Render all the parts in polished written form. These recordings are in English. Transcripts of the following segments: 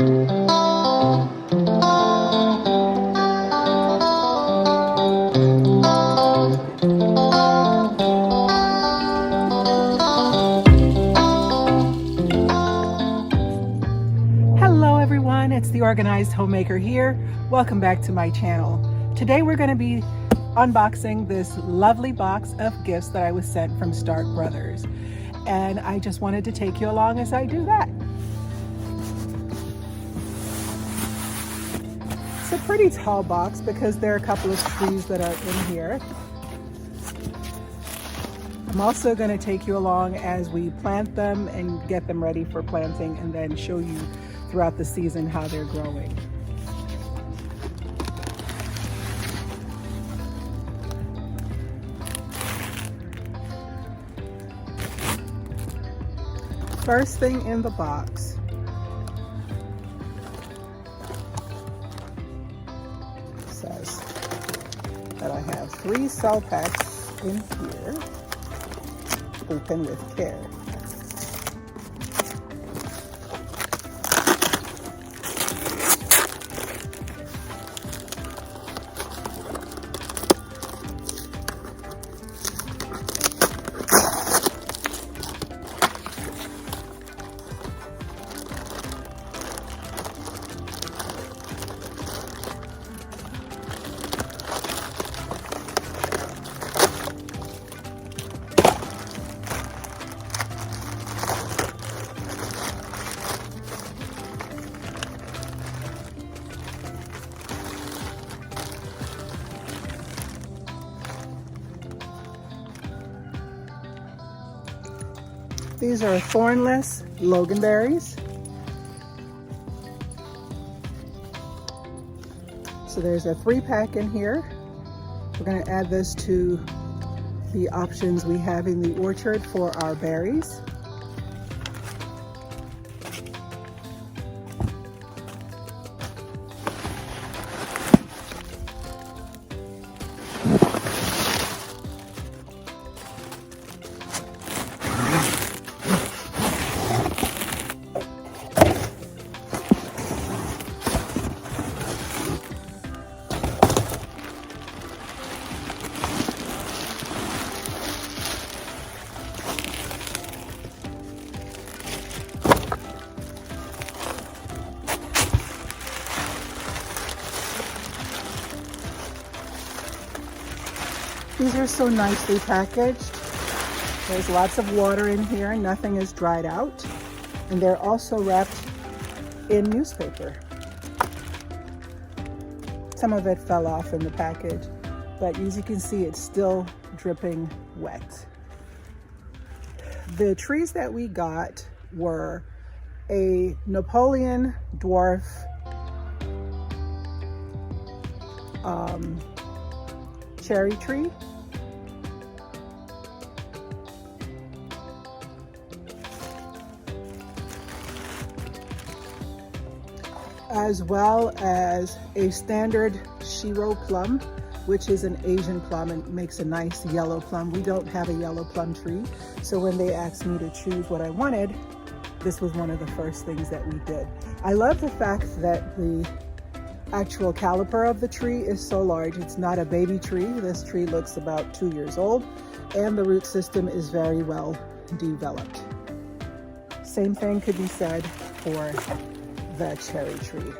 Hello everyone, it's the Organized Homemaker here. Welcome back to my channel. Today we're going to be unboxing this lovely box of gifts that I was sent from Stark Brothers. And I just wanted to take you along as I do that. It's a pretty tall box because there are a couple of trees that are in here. I'm also going to take you along as we plant them and get them ready for planting, and then show you throughout the season how they're growing. First thing in the box says that I have 3 cell packs in here. Open with care. These are thornless loganberries. So there's a 3-pack in here. We're going to add this to the options we have in the orchard for our berries. These are so nicely packaged. There's lots of water in here, nothing is dried out. And they're also wrapped in newspaper. Some of it fell off in the package, but as you can see, it's still dripping wet. The trees that we got were a Napoleon dwarf cherry tree, as well as a standard Shiro plum, which is an Asian plum and makes a nice yellow plum. We don't have a yellow plum tree, so when they asked me to choose what I wanted, this was one of the first things that we did. I love the fact that the actual caliper of the tree is so large. It's not a baby tree. This tree looks about 2 years old, and the root system is very well developed. Same thing could be said for the cherry tree.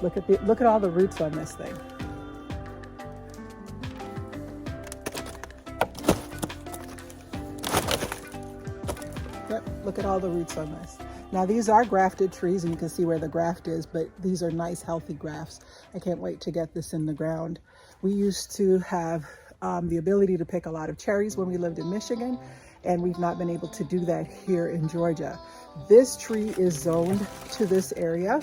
Look at all the roots on this thing. Yep, look at all the roots on this. Now these are grafted trees, and you can see where the graft is, but these are nice healthy grafts. I can't wait to get this in the ground. We used to have the ability to pick a lot of cherries when we lived in Michigan, and we've not been able to do that here in Georgia. This tree is zoned to this area.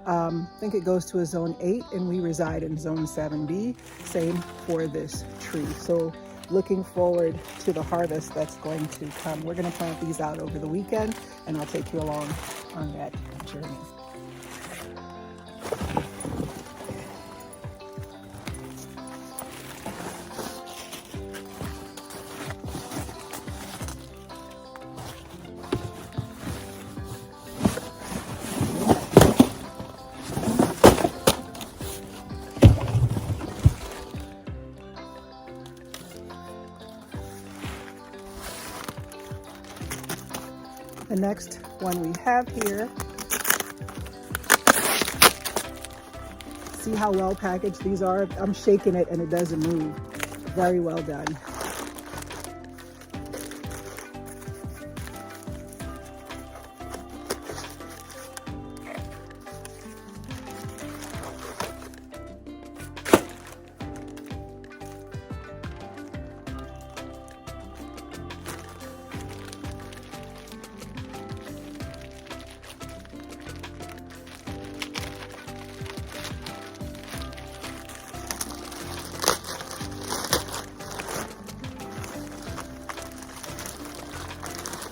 I think it goes to a zone 8, and we reside in zone 7B. Same for this tree. So looking forward to the harvest that's going to come. We're going to plant these out over the weekend, and I'll take you along on that journey. next one we have here, see how well packaged these are? I'm shaking it and it doesn't move. Very well done.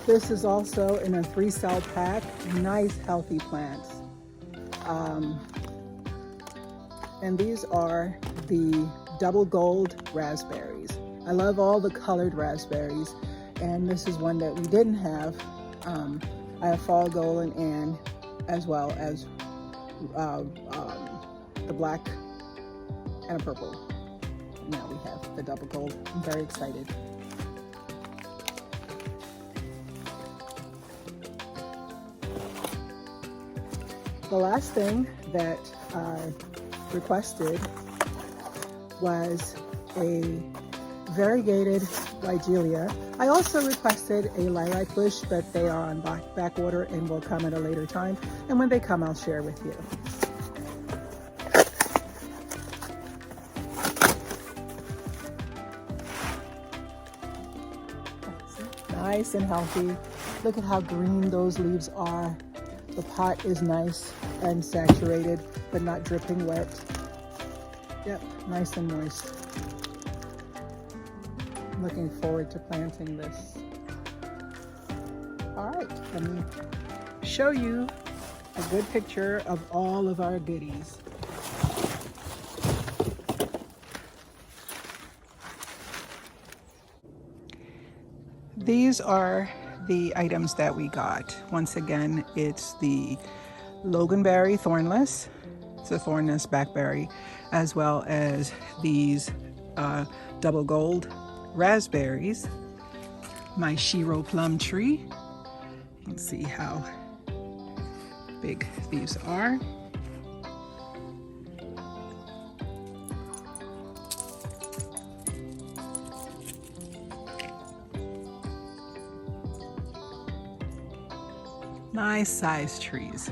This is also in a 3-cell pack. Nice, healthy plants. And these are the double gold raspberries. I love all the colored raspberries. And this is one that we didn't have. I have fall golden and as well as the black and a purple. Now we have the double gold. I'm very excited. The last thing that I requested was a variegated Weigelia. I also requested a lilac bush, but they are on back order and will come at a later time. And when they come, I'll share with you. Nice and healthy. Look at how green those leaves are. The pot is nice and saturated, but not dripping wet. Yep, nice and moist. I'm looking forward to planting this. All right, let me show you a good picture of all of our goodies. These are the items that we got. Once again, it's the loganberry thornless. It's a thornless blackberry, as well as these double gold raspberries. My Shiro plum tree. You can see how big these are. Nice sized trees.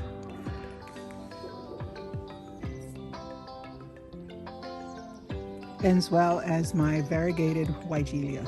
As well as my variegated Weigelia.